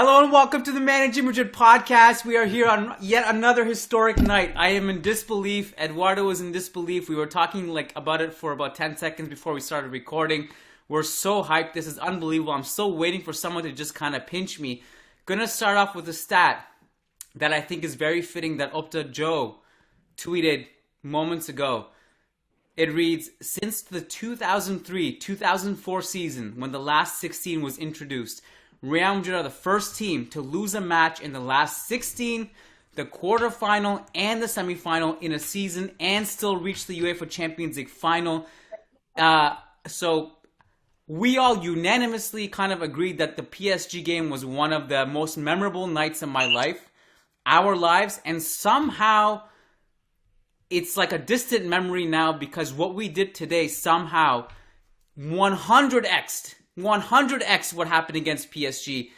Hello and welcome to the Managing Madrid Podcast. We are here on yet another historic night. I am in disbelief. Eduardo is in disbelief. We were talking about it for about 10 seconds before we started recording. We're so hyped. This is unbelievable. I'm still waiting for someone to just kind of pinch me. Gonna start off with a stat that I think is very fitting that Opta Joe tweeted moments ago. It reads, since the 2003-2004 season when the last 16 was introduced, Real Madrid are the first team to lose a match in the last 16, the quarterfinal and the semifinal in a season, and still reach the UEFA Champions League final. So we all unanimously kind of agreed that the PSG game was one of the most memorable nights of my life, our lives, and somehow it's like a distant memory now because what we did today somehow 100x'd what happened against PSG.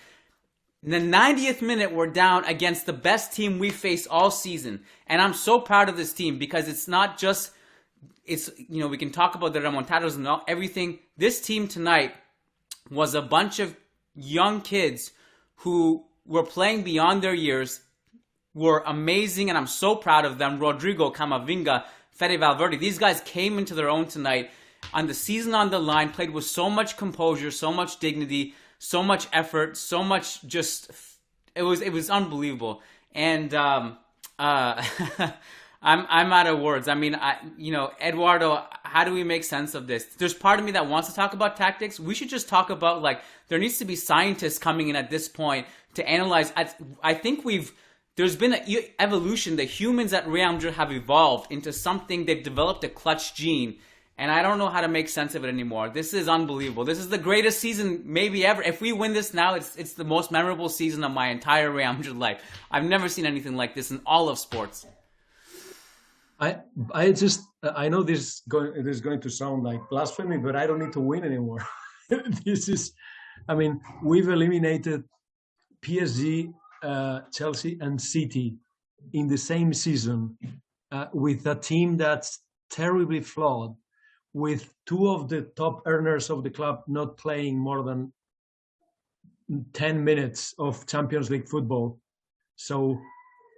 In the 90th minute, we're down against the best team we faced all season. And I'm so proud of this team because it's not just, we can talk about the remontadas and everything. This team tonight was a bunch of young kids who were playing beyond their years, were amazing, and I'm so proud of them. Rodrigo, Camavinga, Fede Valverde, these guys came into their own tonight. On the season on the line, played with so much composure, so much dignity, so much effort, so much it was unbelievable. And I'm out of words. I mean, Eduardo, how do we make sense of this? There's part of me that wants to talk about tactics. We should just talk about there needs to be scientists coming in at this point to analyze. I think there's been an evolution. The humans at Real Madrid have evolved into something. They've developed a clutch gene. And I don't know how to make sense of it anymore. This is unbelievable. This is the greatest season maybe ever. If we win this now, it's the most memorable season of my entire Real Madrid life. I've never seen anything like this in all of sports. I know this is going to sound like blasphemy, but I don't need to win anymore. We've eliminated PSG, Chelsea, and City in the same season with a team that's terribly flawed, with two of the top earners of the club not playing more than 10 minutes of Champions League football. So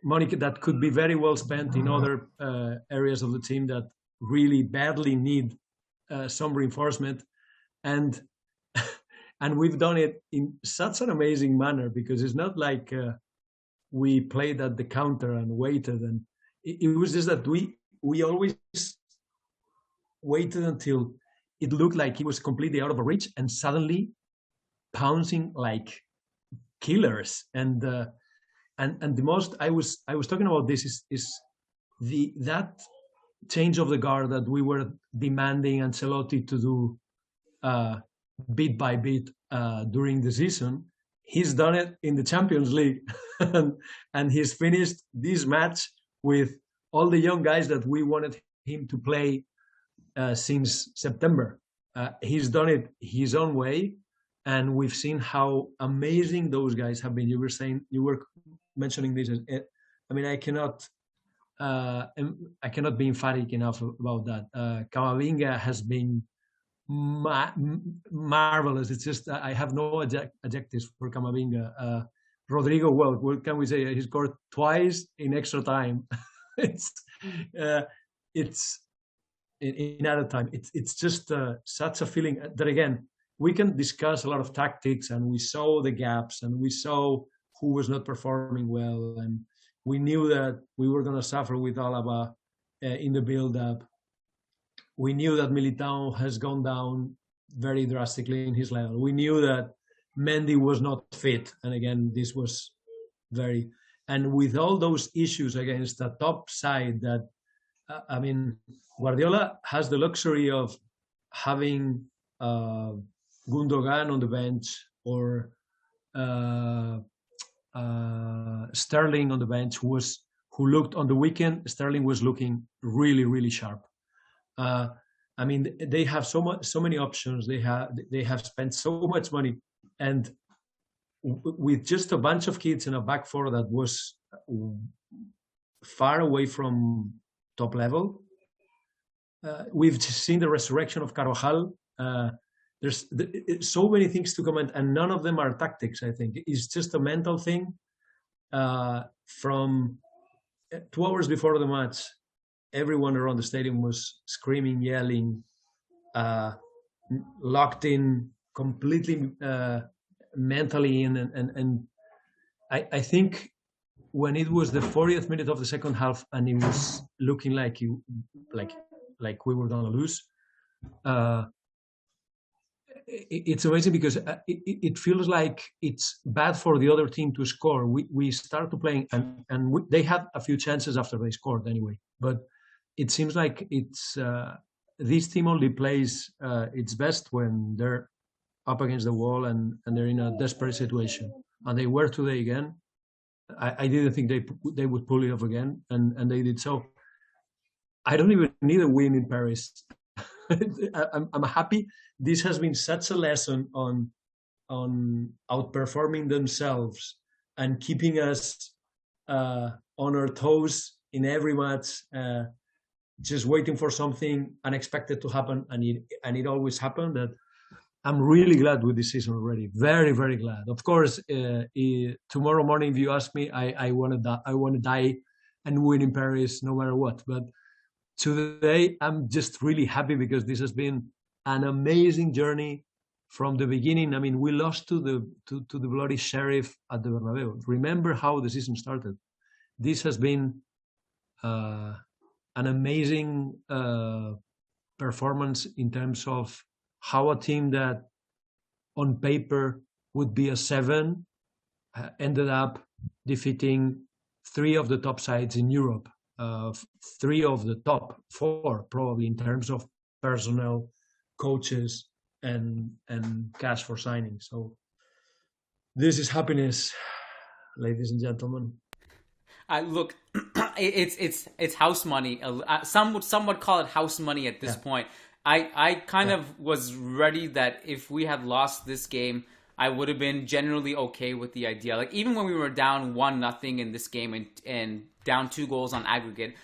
money that could be very well spent in other areas of the team that really badly need some reinforcement. And we've done it in such an amazing manner because it's not like we played at the counter and waited. And it was just that we always waited until it looked like he was completely out of reach and suddenly pouncing like killers. And the most I was talking about this is that change of the guard that we were demanding Ancelotti to do bit by bit during the season. He's done it in the Champions League and he's finished this match with all the young guys that we wanted him to play since September. He's done it his own way, and we've seen how amazing those guys have been. You were mentioning this. I cannot be emphatic enough about that. Camavinga has been marvelous. It's just I have no adjectives for Camavinga. Rodrigo, well, what can we say? He scored twice in extra time. It's in other time. It's just such a feeling that, again, we can discuss a lot of tactics, and we saw the gaps, and we saw who was not performing well, and we knew that we were going to suffer with Alaba in the build-up. We knew that Militao has gone down very drastically in his level. We knew that Mendy was not fit, and again, this was and with all those issues against the top side that, Guardiola has the luxury of having Gundogan on the bench or Sterling on the bench, who looked on the weekend. Sterling was looking really, really sharp. They have so many options. They have spent so much money, and with just a bunch of kids in a back four that was far away from top level. We've seen the resurrection of Carvajal. there's so many things to comment, and none of them are tactics. I think it's just a mental thing. From 2 hours before the match, everyone around the stadium was screaming, yelling, locked in, completely mentally in, and I think when it was the 40th minute of the second half and it was looking like we were gonna lose, it's amazing because it feels like it's bad for the other team to score. We start to playing and they had a few chances after they scored anyway, but it seems like it's this team only plays its best when they're up against the wall and they're in a desperate situation, and they were today again. I didn't think they would pull it off again, and they did. So I don't even need a win in Paris. I'm happy. This has been such a lesson on outperforming themselves and keeping us on our toes in every match, just waiting for something unexpected to happen, and it always happened. That I'm really glad with this season already. Very, very glad. Of course, tomorrow morning, if you ask me, I want to die and win in Paris no matter what. But today, I'm just really happy because this has been an amazing journey from the beginning. I mean, we lost to the bloody Sheriff at the Bernabeu. Remember how the season started. This has been an amazing performance in terms of how a team that on paper would be a 7 ended up defeating 3 of the top sides in Europe, 3 of the top 4 probably in terms of personnel, coaches, and cash for signing. So this is happiness, ladies and gentlemen. Look, it's house money. Some would call it house money at this point. I kind of was ready that if we had lost this game, I would have been generally okay with the idea. Like even when we were down 1-0 in this game and down 2 goals on aggregate,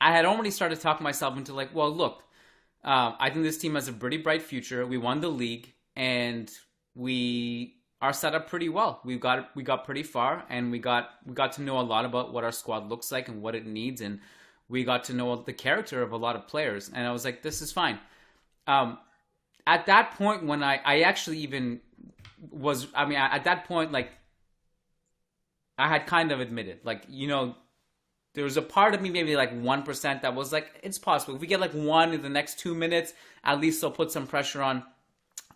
I had already started talking myself into like, well, look, I think this team has a pretty bright future. We won the league and we are set up pretty well. We got pretty far, and we got to know a lot about what our squad looks like and what it needs, and we got to know the character of a lot of players. And I was like, this is fine. At that point, when I actually even was, I mean, at that point, like, I had kind of admitted, like, you know, there was a part of me, maybe like 1%, that was like, it's possible. If we get like 1 in the next 2 minutes, at least they'll put some pressure on.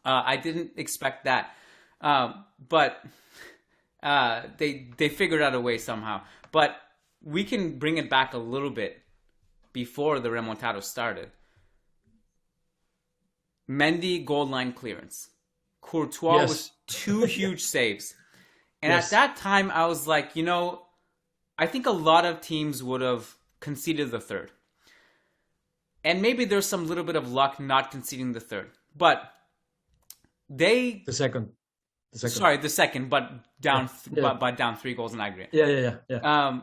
I didn't expect that. But they figured out a way somehow. But we can bring it back a little bit before the remontado started. Mendy goal line clearance. Courtois with 2 huge saves. And at that time, I was like, you know, I think a lot of teams would have conceded the third. And maybe there's some little bit of luck not conceding the third. But they... The second. Sorry, the second, but down, but down 3 goals in aggregate. Yeah.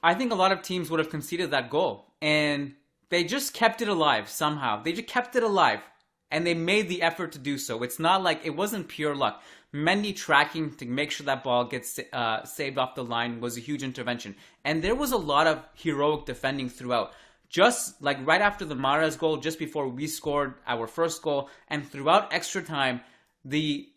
I think a lot of teams would have conceded that goal, and they just kept it alive somehow. They just kept it alive, and they made the effort to do so. It's not like it wasn't pure luck. Mendy tracking to make sure that ball gets saved off the line was a huge intervention, and there was a lot of heroic defending throughout. Just like right after the Mahrez goal, just before we scored our first goal, and throughout extra time, the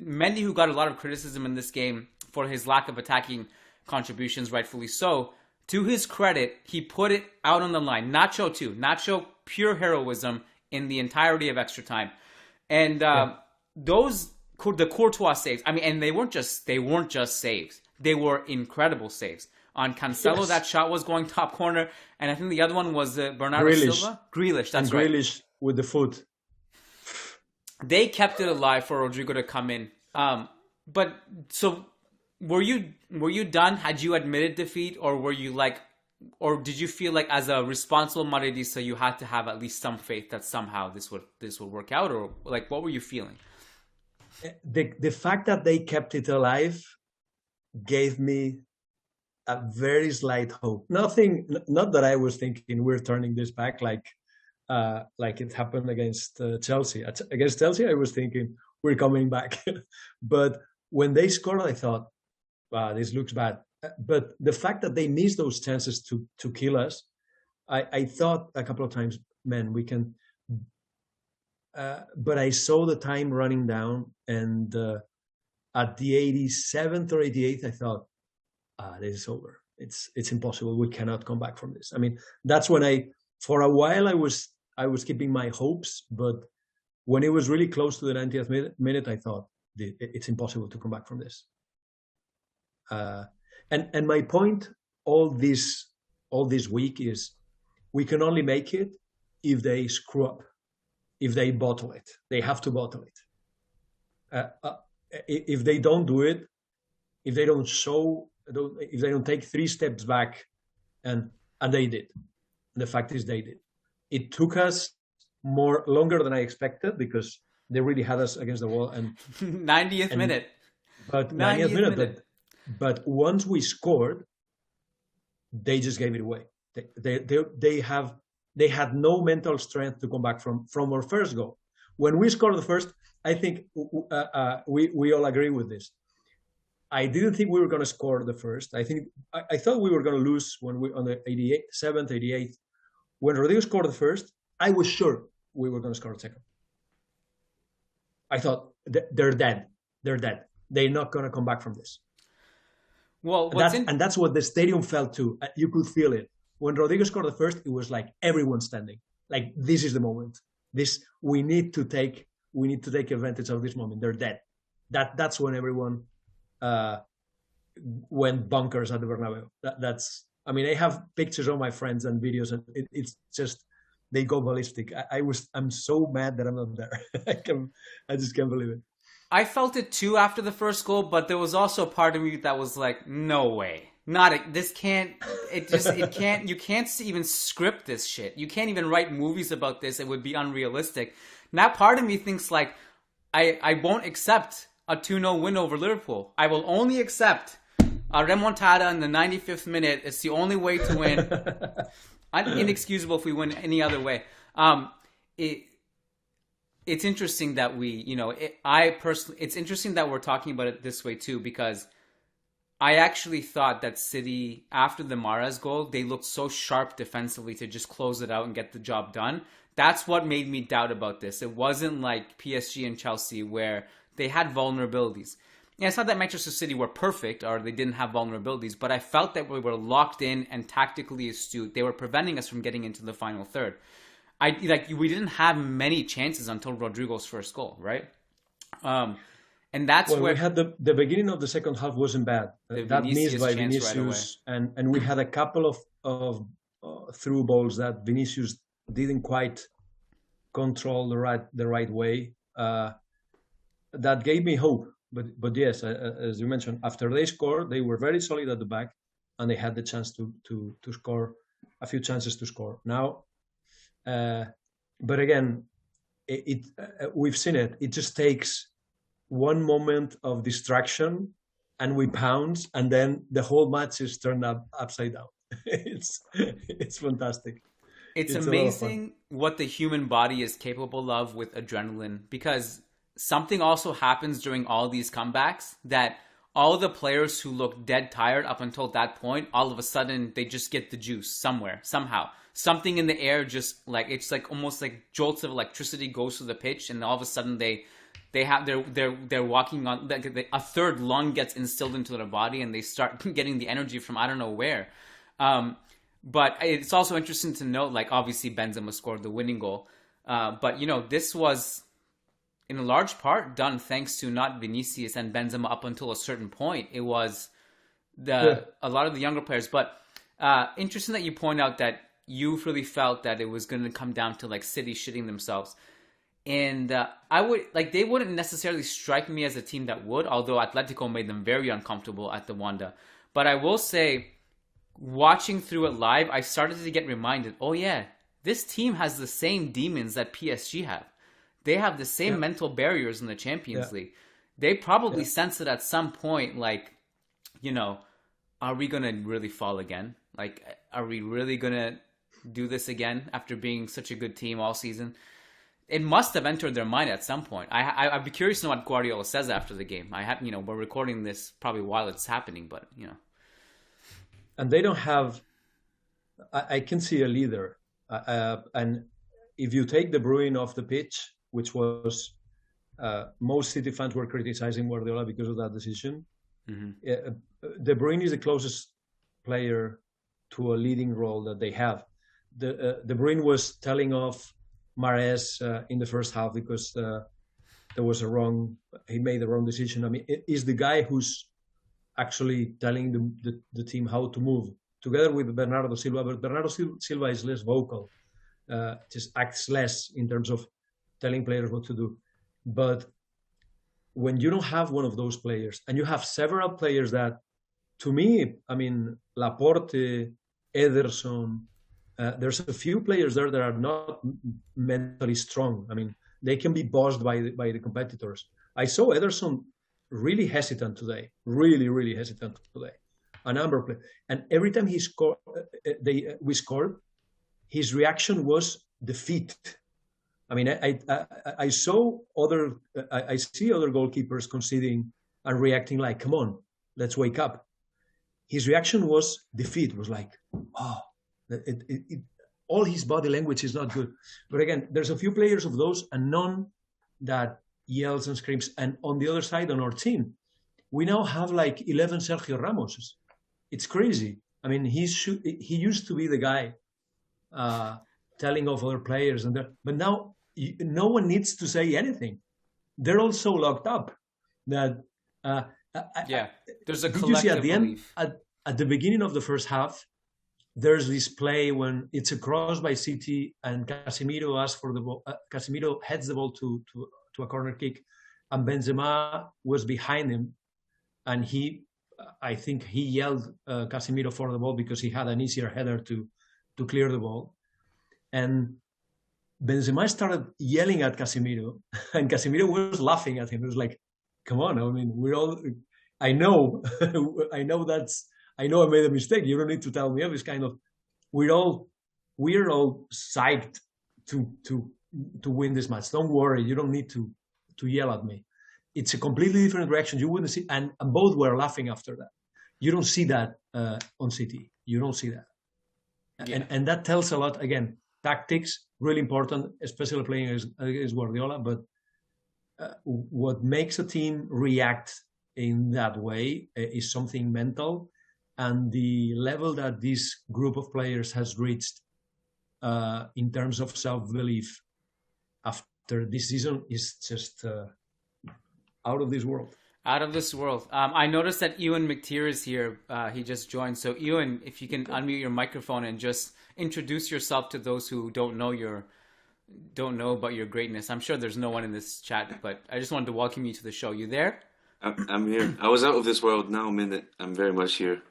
Mendy, who got a lot of criticism in this game for his lack of attacking contributions, rightfully so, to his credit, he put it out on the line. Nacho too. Nacho, pure heroism in the entirety of extra time. And the Courtois saves, I mean, and they weren't just saves. They were incredible saves. On Cancelo, that shot was going top corner, and I think the other one was Bernardo Silva. Grealish, that's right. Grealish with the foot. They kept it alive for Rodrigo to come in. But so were you done? Had you admitted defeat, or were you like, or did you feel like as a responsible Madridista you had to have at least some faith that somehow this would work out, or like what were you feeling? The fact that they kept it alive gave me a very slight hope. Not that I was thinking we're turning this back. Like like it happened against Chelsea. Against Chelsea, I was thinking we're coming back, but when they scored, I thought, wow, this looks bad. But the fact that they missed those chances to kill us, I thought a couple of times, man, we can. But I saw the time running down, and at the 87th or 88th, I thought, this is over. It's impossible. We cannot come back from this. I mean, that's when for a while, I was keeping my hopes, but when it was really close to the 90th minute, I thought it's impossible to come back from this. And my point all this week is we can only make it if they screw up, if they bottle it. They have to bottle it. If they don't do it, if they don't if they don't take 3 steps back, and they did. The fact is they did. It took us longer than I expected because they really had us against the wall. And 90th minute. But 90th minute. But once we scored, they just gave it away. They had no mental strength to come back from our first goal. When we scored the first, I think we all agree with this. I didn't think we were going to score the first. I thought we were going to lose when on the 87th, 88th. When Rodrigo scored the first, I was sure we were going to score the second. I thought they're dead. They're dead. They're not going to come back from this. Well, and that's what the stadium felt too. You could feel it. When Rodrigo scored the first, it was like everyone standing. Like, this is the moment. We need to take advantage of this moment. They're dead. That's when everyone went bonkers at the Bernabeu. I mean, I have pictures of my friends and videos, and it's just they go ballistic. I'm so mad that I'm not there. I just can't believe it. I felt it too after the first goal, but there was also a part of me that was like, no way. You can't even script this shit. You can't even write movies about this. It would be unrealistic. And that part of me thinks like, I won't accept a 2-0 win over Liverpool. I will only accept a remontada in the 95th minute. It's the only way to win. Inexcusable if we win any other way. It's interesting that it's interesting that we're talking about it this way too, because I actually thought that City, after the Mahrez goal, they looked so sharp defensively to just close it out and get the job done. That's what made me doubt about this. It wasn't like PSG and Chelsea where they had vulnerabilities. Yeah, it's not that Manchester City were perfect or they didn't have vulnerabilities, but I felt that we were locked in and tactically astute. They were preventing us from getting into the final third. We didn't have many chances until Rodrigo's first goal, right? And that's where we had the beginning of the second half wasn't bad. That miss by Vinicius, right, and we had a couple of through balls that Vinicius didn't quite control the right way. That gave me hope. But yes, as you mentioned, after they scored, they were very solid at the back, and they had the chance to score, a few chances to score. Now, but again, we've seen it. It just takes one moment of distraction, and we pounce, and then the whole match is turned upside down. It's fantastic. It's amazing what the human body is capable of with adrenaline, because something also happens during all these comebacks that all the players who look dead tired up until that point, all of a sudden they just get the juice somewhere, somehow. Something in the air just like, it's like almost like jolts of electricity goes through the pitch, and all of a sudden they're walking on, a third lung gets instilled into their body, and they start getting the energy from I don't know where. But it's also interesting to note, like, obviously Benzema scored the winning goal. But, this was in a large part done thanks to not Vinicius and Benzema up until a certain point. It was a lot of the younger players. But interesting that you point out that you really felt that it was going to come down to, like, City shitting themselves. And they wouldn't necessarily strike me as a team that would, although Atletico made them very uncomfortable at the Wanda. But I will say, watching through it live, I started to get reminded, oh yeah, this team has the same demons that PSG have. They have the same mental barriers in the Champions League. They probably sense it at some point, like, are we going to really fall again? Like, are we really going to do this again after being such a good team all season? It must have entered their mind at some point. I'd be curious to know what Guardiola says after the game. We're recording this probably while it's happening, but And they don't have. I can see a leader, and if you take De Bruyne off the pitch, which was most City fans were criticizing Guardiola because of that decision. De Bruyne is the closest player to a leading role that they have. De Bruyne was telling off Mahrez in the first half because he made the wrong decision. I mean, it is the guy who's actually telling the team how to move, together with Bernardo Silva. But Bernardo Silva is less vocal, just acts less in terms of telling players what to do. But when you don't have one of those players, and you have several players that, to me, I mean, Laporte, Ederson, there's a few players there that are not mentally strong. I mean, they can be bossed by the competitors. I saw Ederson really hesitant today, really hesitant today. A number of players, and every time he scored, we scored, his reaction was defeat. I mean, I saw I see other goalkeepers conceding and reacting like, "Come on, let's wake up." His reaction was defeat. It was like, "Oh." All his body language is not good. But again, there's a few players of those and none that yells and screams. And on the other side, on our team, we now have like 11 Sergio Ramoses. It's crazy. I mean, he used to be the guy telling off other players, but now no one needs to say anything. They're all so locked up that there's a collective did you see at the belief. end at the beginning of the first half? There's this play when it's a cross by City and Casemiro asks for the ball. Casemiro heads the ball to a corner kick, and Benzema was behind him, and I think he yelled Casemiro for the ball because he had an easier header to clear the ball, and Benzema started yelling at Casemiro, and Casemiro was laughing at him. It was like, "Come on! I mean, I know, I know I made a mistake. You don't need to tell me." It's kind of, we're all psyched to win this match. Don't worry, you don't need to yell at me. It's a completely different reaction. You wouldn't see, and both were laughing after that. You don't see that on City. You don't see that, and that tells a lot. Again, tactics really important, especially playing against Guardiola. But what makes a team react in that way is something mental. And the level that this group of players has reached in terms of self-belief after this season is just out of this world. Out of this world. I noticed that Ewan McTeer is here. He just joined. So Ewan, if you can unmute your microphone and just introduce yourself to those who don't know about your greatness. I'm sure there's no one in this chat, but I just wanted to welcome you to the show. You there? I'm here. I was out of this world. Now I'm in it. I'm very much here.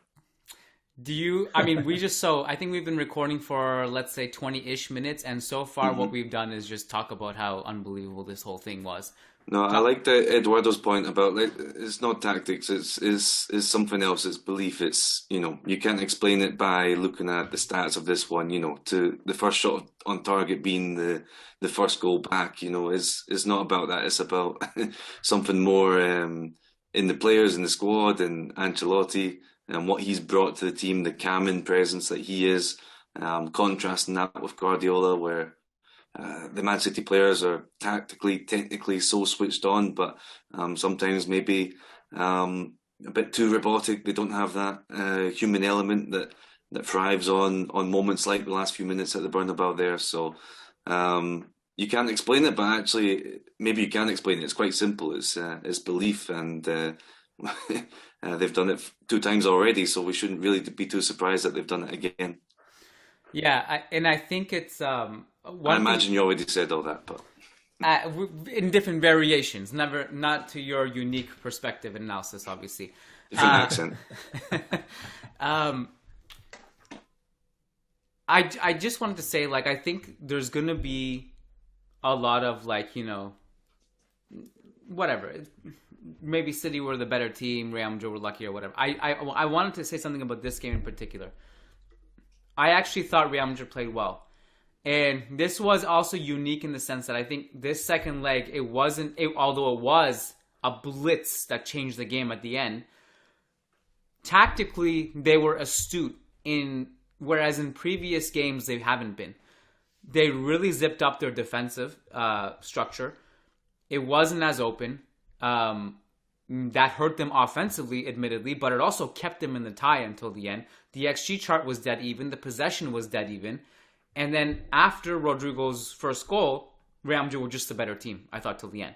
I think we've been recording for, let's say, 20-ish minutes, and so far what we've done is just talk about how unbelievable this whole thing was. No, I like Eduardo's point about, like, it's not tactics, it's something else, it's belief. It's, you can't explain it by looking at the stats of this one, to the first shot on target being the first goal back, it's not about that, it's about something more in the players in the squad and Ancelotti and what he's brought to the team, the calming presence that he is, contrasting that with Guardiola, where the Man City players are technically so switched on, but sometimes maybe a bit too robotic. They don't have that human element that thrives on moments like the last few minutes at the Bernabeu there. So you can't explain it, but actually maybe you can explain it. It's quite simple. It's belief, and they've done it 2 times already, so we shouldn't really be too surprised that they've done it again. Yeah, I think it's... I imagine you already said all that, but... in different variations, not to your unique perspective and analysis, obviously. Different accent. I just wanted to say, like, I think there's going to be a lot of, like, whatever. Maybe City were the better team, Real Madrid were lucky or whatever. I wanted to say something about this game in particular. I actually thought Real Madrid played well. And this was also unique in the sense that I think this second leg, although it was a blitz that changed the game at the end, tactically they were astute, whereas in previous games they haven't been. They really zipped up their defensive structure. It wasn't as open. That hurt them offensively, admittedly, but it also kept them in the tie until the end. The XG chart was dead even. The possession was dead even. And then after Rodrigo's first goal, Real Madrid were just a better team, I thought, till the end.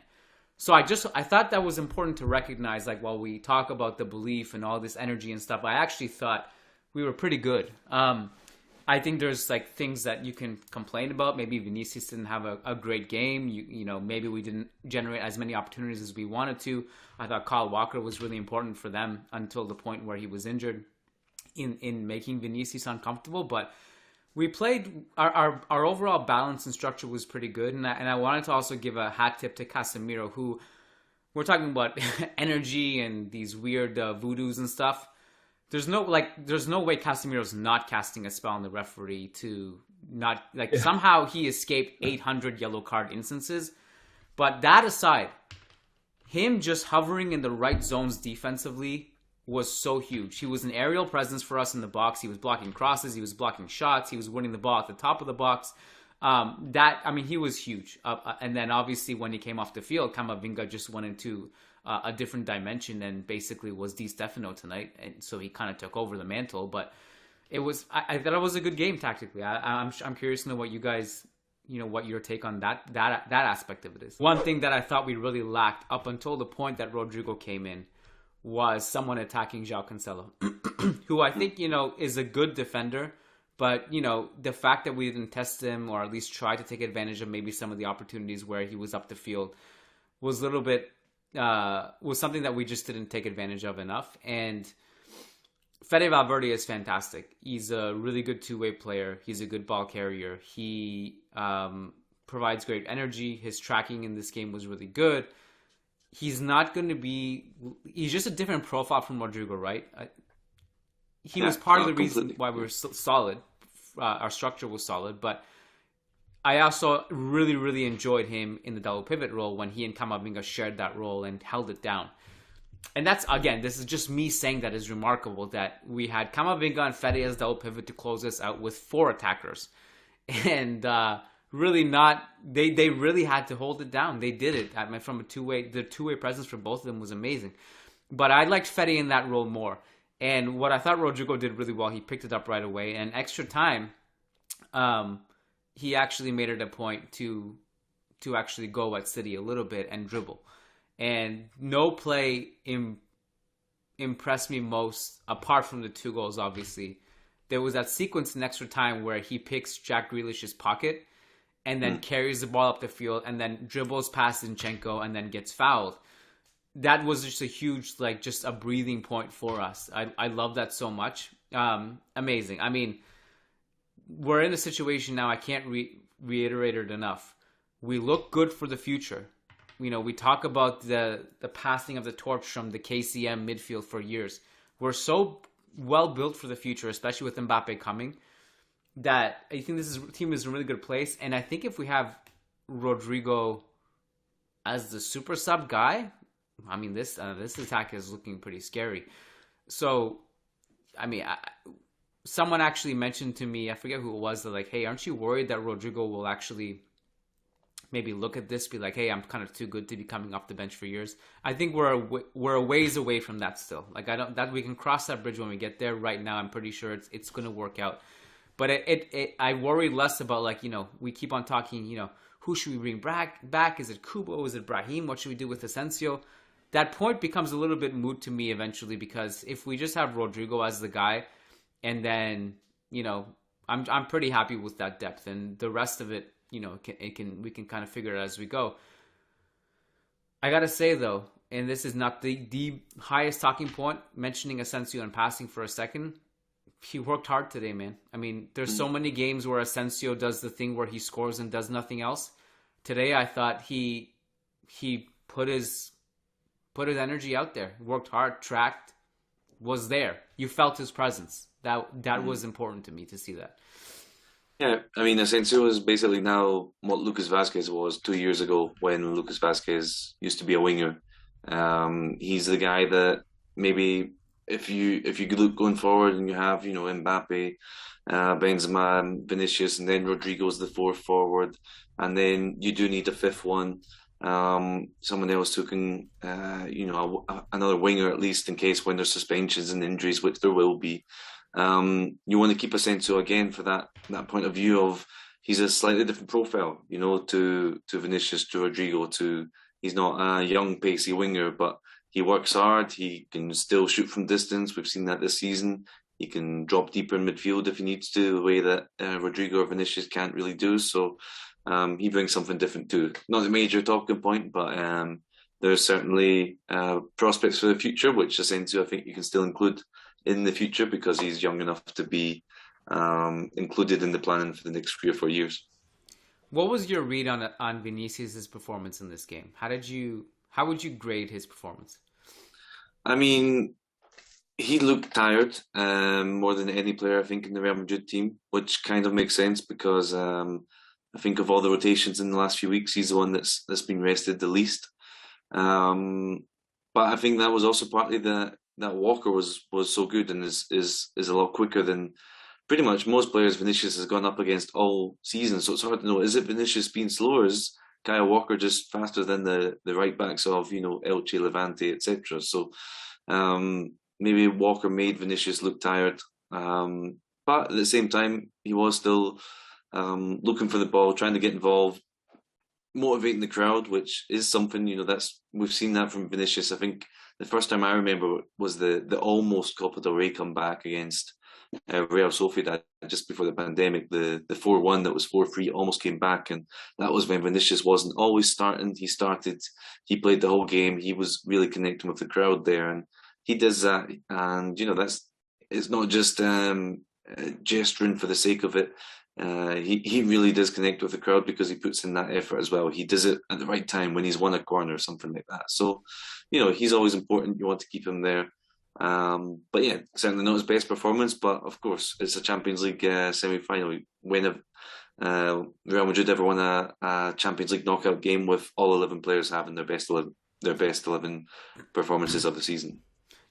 So I thought that was important to recognize, like, while we talk about the belief and all this energy and stuff, I actually thought we were pretty good. I think there's like things that you can complain about. Maybe Vinicius didn't have a great game. You know, maybe we didn't generate as many opportunities as we wanted to. I thought Kyle Walker was really important for them until the point where he was injured in making Vinicius uncomfortable. But we played, our overall balance and structure was pretty good. And I wanted to also give a hat tip to Casemiro, who, we're talking about energy and these weird voodoos and stuff. There's no way Casemiro's not casting a spell on the referee to not, like, somehow he escaped 800 yellow card instances. But that aside, him just hovering in the right zones defensively was so huge. He was an aerial presence for us in the box. He was blocking crosses. He was blocking shots. He was winning the ball at the top of the box. He was huge. And then obviously when he came off the field, Camavinga just went into a different dimension and basically was Di Stefano tonight. And so he kind of took over the mantle. But I thought it was a good game tactically. I'm curious to know what you guys, what your take on that aspect of it is. One thing that I thought we really lacked up until the point that Rodrigo came in was someone attacking João Cancelo, who I think, is a good defender. But, the fact that we didn't test him or at least try to take advantage of maybe some of the opportunities where he was up the field was a little bit, was something that we just didn't take advantage of enough. And Fede Valverde is fantastic. He's a really good two-way player. He's a good ball carrier. He provides great energy. His tracking in this game was really good. He's just a different profile from Rodrigo, right? He was part of the reason why we were solid. Our structure was solid, but I also really, really enjoyed him in the double pivot role when he and Camavinga shared that role and held it down. And that's, again, this is just me saying that is remarkable that we had Camavinga and Fede as double pivot to close us out with 4 attackers. And really they really had to hold it down. They did it. From the two-way presence for both of them was amazing. But I liked Fede in that role more. And what I thought Rodrigo did really well, he picked it up right away. And extra time, he actually made it a point to actually go at City a little bit and dribble. And no play impressed me most, apart from the 2 goals, obviously. There was that sequence in extra time where he picks Jack Grealish's pocket and then carries the ball up the field and then dribbles past Zinchenko and then gets fouled. That was just a huge, just a breathing point for us. I love that so much. Amazing. I mean, we're in a situation now, I can't reiterate it enough. We look good for the future. We talk about the passing of the torch from the KCM midfield for years. We're so well built for the future, especially with Mbappe coming, that I think this team is in a really good place. And I think if we have Rodrigo as the super sub guy, I mean, this attack is looking pretty scary. So, I mean, someone actually mentioned to me, I forget who it was, they're like, hey, aren't you worried that Rodrigo will actually maybe look at this, be like, hey, I'm kind of too good to be coming off the bench for years? I think we're a ways away from that still. That we can cross that bridge when we get there. Right now, I'm pretty sure it's going to work out. But I worry less about, we keep on talking, who should we bring back? Is it Kubo? Is it Brahim? What should we do with Asensio? That point becomes a little bit moot to me eventually, because if we just have Rodrigo as the guy, and then, I'm pretty happy with that depth, and the rest of it, we can kind of figure it as we go. I gotta say though, and this is not the highest talking point, mentioning Asensio and passing for a second, he worked hard today, man. I mean, there's so many games where Asensio does the thing where he scores and does nothing else. Today, I thought he put his energy out there, worked hard, tracked, was there. You felt his presence. That was important to me to see that. Yeah, I mean, Asensio is basically now what Lucas Vasquez was 2 years ago when Lucas Vasquez used to be a winger. He's the guy that maybe if you look going forward and you have Mbappe, Benzema, Vinicius, and then Rodrigo's the fourth forward, and then you do need a fifth one, someone else who can another winger at least in case when there's suspensions and injuries, which there will be. You want to keep Asensio again for that point of view of he's a slightly different profile, to Vinicius, to Rodrigo, he's not a young pacey winger, but he works hard. He can still shoot from distance. We've seen that this season. He can drop deeper in midfield if he needs to, the way that Rodrigo or Vinicius can't really do. So he brings something different too. Not a major talking point, but there's certainly prospects for the future, which Asensio I think you can still include in the future because he's young enough to be included in the planning for the next 3 or 4 years. What was your read on Vinicius' performance in this game? How would you grade his performance? I mean, he looked tired more than any player I think in the Real Madrid team, which kind of makes sense because I think of all the rotations in the last few weeks, he's the one that's been rested the least. But I think that was also partly that Walker was so good and is a lot quicker than pretty much most players Vinicius has gone up against all season. So it's hard to know, is it Vinicius being slower? Is Kyle Walker just faster than the right backs of Elche, Levante, etc.? So maybe Walker made Vinicius look tired, but at the same time he was still looking for the ball, trying to get involved, motivating the crowd, which is something we've seen that from Vinicius. I think the first time I remember was the almost Copa del Rey comeback against Real Sociedad just before the pandemic. The 4-1 that was 4-3 almost came back, and that was when Vinicius wasn't always starting. He started, he played the whole game. He was really connecting with the crowd there, and he does that. And it's not just gesturing for the sake of it. He really does connect with the crowd because he puts in that effort as well. He does it at the right time when he's won a corner or something like that. So, he's always important. You want to keep him there. But yeah, certainly not his best performance, but of course it's a Champions League semi-final. When have Real Madrid ever won a Champions League knockout game with all 11 players having their best 11 performances of the season?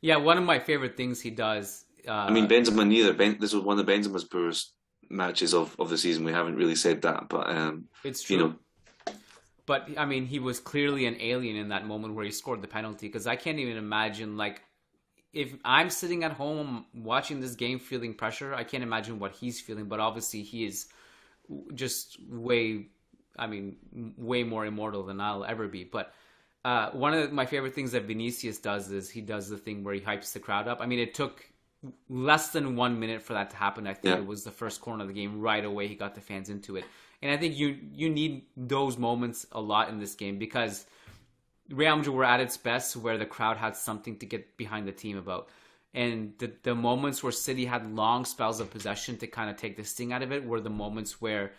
Yeah, one of my favorite things he does. I mean, Benzema neither. This was one of Benzema's poorest matches of the season. We haven't really said that, but it's true. But I mean, he was clearly an alien in that moment where he scored the penalty, because I can't even imagine, if I'm sitting at home watching this game feeling pressure, I can't imagine what he's feeling. But obviously he is just way more immortal than I'll ever be. But one of my favorite things that Vinicius does is he does the thing where he hypes the crowd up. I mean, it took less than 1 minute for that to happen. I think it was the first corner of the game. Right away, he got the fans into it. And I think you need those moments a lot in this game, because Real Madrid were at its best where the crowd had something to get behind the team about. And the moments where City had long spells of possession to kind of take the sting out of it were the moments where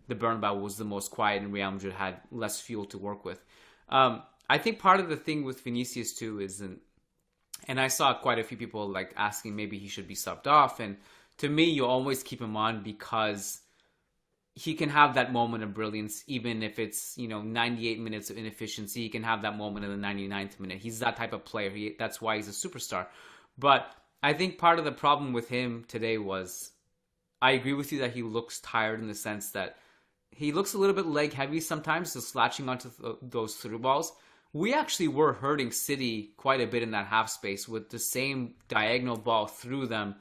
the Bernabeu was the most quiet and Real Madrid had less fuel to work with. I think part of the thing with Vinicius too is, and I saw quite a few people asking maybe he should be subbed off. And to me, you always keep him on because he can have that moment of brilliance, even if it's 98 minutes of inefficiency. He can have that moment in the 99th minute. He's that type of player. That's why he's a superstar. But I think part of the problem with him today was, I agree with you that he looks tired in the sense that he looks a little bit leg heavy sometimes, just latching onto those through balls. We actually were hurting City quite a bit in that half space with the same diagonal ball through them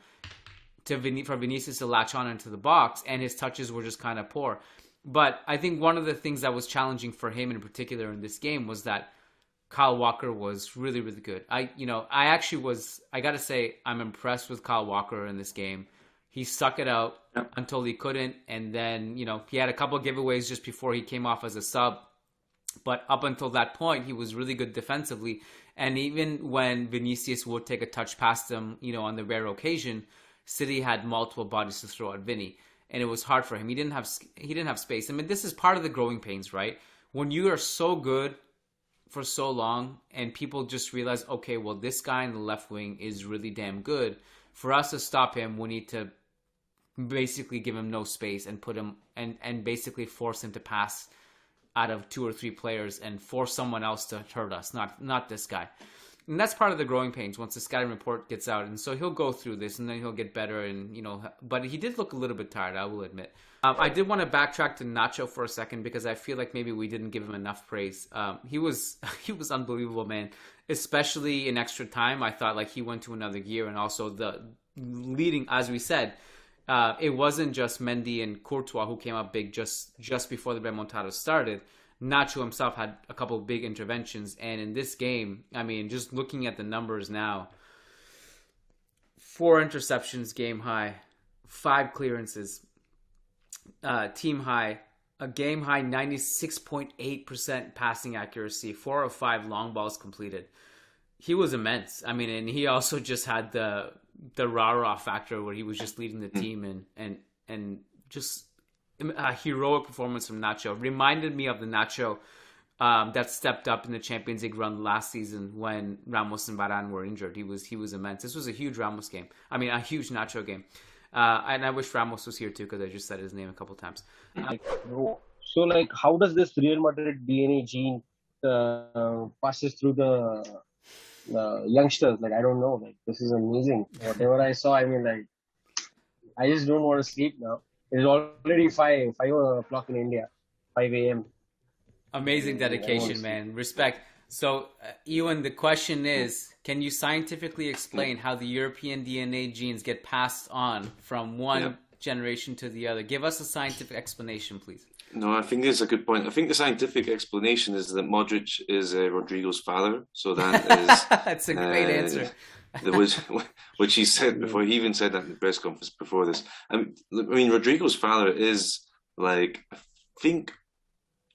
for Vinicius to latch on into the box, and his touches were just kind of poor. But I think one of the things that was challenging for him in particular in this game was that Kyle Walker was really, really good. I gotta say, I'm impressed with Kyle Walker in this game. He stuck it out until he couldn't, and then, he had a couple of giveaways just before he came off as a sub. But up until that point, he was really good defensively. And even when Vinicius would take a touch past him, on the rare occasion, City had multiple bodies to throw at Vinny, and it was hard for him. He didn't have space. I mean, this is part of the growing pains, right? When you are so good for so long, and people just realize, okay, well, this guy in the left wing is really damn good. For us to stop him, we need to basically give him no space and put him and basically force him to pass out of 2 or 3 players and force someone else to hurt us, not this guy. And that's part of the growing pains once the scouting report gets out. And so he'll go through this and then he'll get better. And, but he did look a little bit tired, I will admit. I did want to backtrack to Nacho for a second because I feel like maybe we didn't give him enough praise. He was unbelievable, man. Especially in extra time. I thought like he went to another gear, and also the leading, as we said, it wasn't just Mendy and Courtois who came up big just before the remontada started. Nacho himself had a couple of big interventions, and in this game, I mean, just looking at the numbers now, 4 interceptions game high, 5 clearances, team high, a game high 96.8% passing accuracy, 4 of 5 long balls completed. He was immense. I mean, and he also just had the rah-rah factor where he was just leading the team and just a heroic performance from Nacho. Reminded me of the Nacho that stepped up in the Champions League run last season when Ramos and Varane were injured. He was immense. This was a huge Ramos game. I mean, a huge Nacho game. And I wish Ramos was here too, because I just said his name a couple times. So, like, how does this Real Madrid DNA gene passes through the youngsters? Like, I don't know. Like, this is amazing. Whatever I saw, I mean, like, I just don't want to sleep now. It's already 5 o'clock in India, 5 a.m. Amazing dedication, man. Respect. So, Ewan, the question is, can you scientifically explain how the European DNA genes get passed on from one generation to the other? Give us a scientific explanation, please. No, I think it's a good point. I think the scientific explanation is that Modric is Rodrigo's father. So that is... That's a great answer. Which he said before. He even said that in the press conference before this. I mean, Rodrigo's father is, like, I think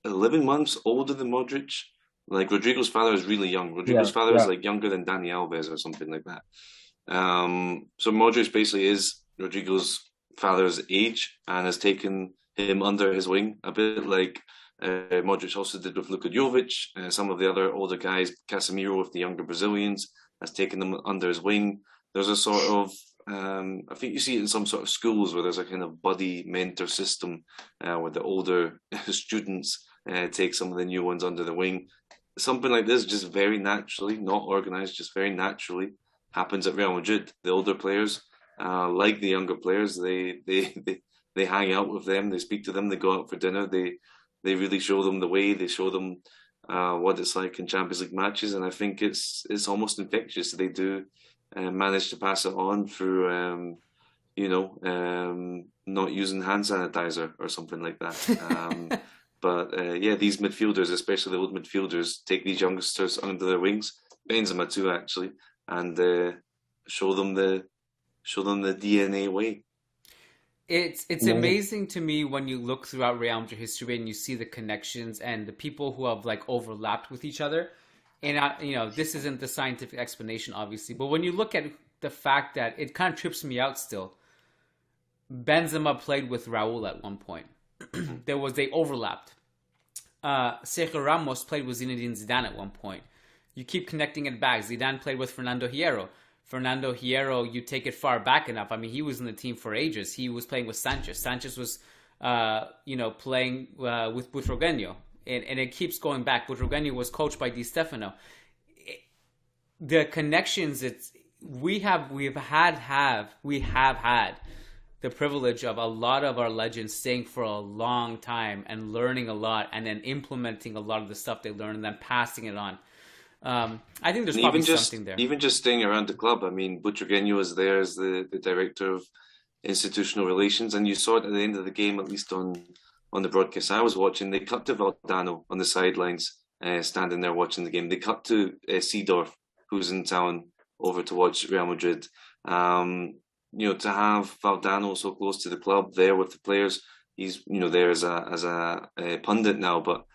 11 months older than Modric. Like, Rodrigo's father is really young. Rodrigo's father is, like, younger than Dani Alves or something like that. So Modric basically is Rodrigo's father's age and has taken him under his wing, a bit like Modric also did with Luka Jovic. Some of the other older guys, Casemiro with the younger Brazilians, has taken them under his wing. There's a sort of, I think you see it in some sort of schools where there's a kind of buddy mentor system where the older students take some of the new ones under the wing. Something like this just very naturally, not organised, just very naturally happens at Real Madrid. The older players, like the younger players, they hang out with them, they speak to them, they go out for dinner, they really show them the way, they show them what it's like in Champions League matches, and I think it's almost infectious. They do manage to pass it on through, not using hand sanitizer or something like that. But these midfielders, especially the old midfielders, take these youngsters under their wings, Benzema too actually, and show them the DNA way. It's amazing to me when you look throughout Real Madrid history and you see the connections and the people who have like overlapped with each other. And this isn't the scientific explanation, obviously, but when you look at the fact that it kind of trips me out still. Benzema played with Raul at one point. They overlapped. Sergio Ramos played with Zinedine Zidane at one point. You keep connecting it back. Zidane played with Fernando Hierro. Fernando Hierro, you take it far back enough. I mean, he was in the team for ages. He was playing with Sanchez. Sanchez was, playing with Butragueño. And it keeps going back. Butragueño was coached by Di Stefano. The connections, we have had the privilege of a lot of our legends staying for a long time and learning a lot and then implementing a lot of the stuff they learned and then passing it on. I think there's probably something there. Even just staying around the club. I mean, Butragueño was there as the director of institutional relations, and you saw it at the end of the game, at least on the broadcast I was watching. They cut to Valdano on the sidelines, standing there watching the game. They cut to Seedorf, who's in town, over to watch Real Madrid. To have Valdano so close to the club, there with the players, he's there as a pundit now, but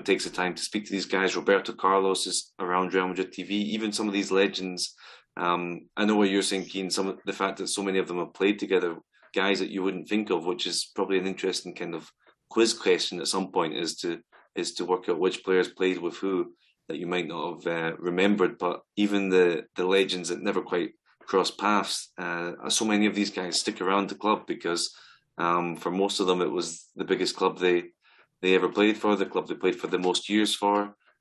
takes the time to speak to these guys. Roberto Carlos is around Real Madrid TV. Even some of these legends, I know what you're saying, Keane, some of the fact that so many of them have played together, guys that you wouldn't think of, which is probably an interesting kind of quiz question at some point, is to work out which players played with who that you might not have remembered. But even the legends that never quite cross paths. So many of these guys stick around the club because for most of them it was the biggest club they ever played for, the club they played for the most years for.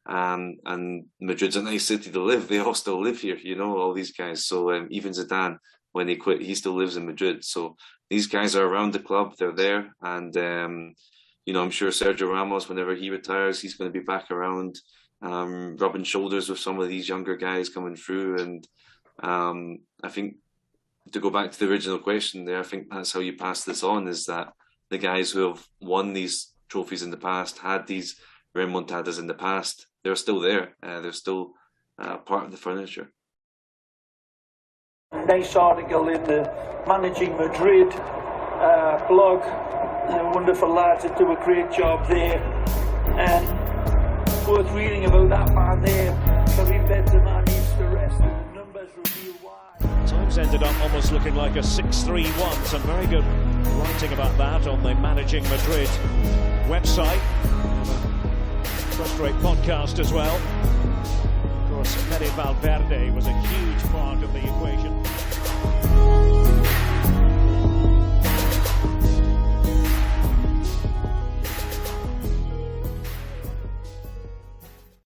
And Madrid's a nice city to live. They all still live here, all these guys. So even Zidane, when he quit, he still lives in Madrid. So these guys are around the club. They're there. And, I'm sure Sergio Ramos, whenever he retires, he's going to be back around, rubbing shoulders with some of these younger guys coming through. And I think, to go back to the original question there, I think that's how you pass this on, is that the guys who have won these trophies in the past, had these remontadas in the past, they're still there. They're still part of the furniture. Nice article in the Managing Madrid blog. Wonderful lads that do a great job there. And worth reading about that man there. Karim Benzema needs the rest, and the numbers reveal why. Times ended up almost looking like a 6-3-1. Some very good writing about that on the Managing Madrid website. First-rate podcast as well. Of course, Fede Valverde was a huge part of the equation.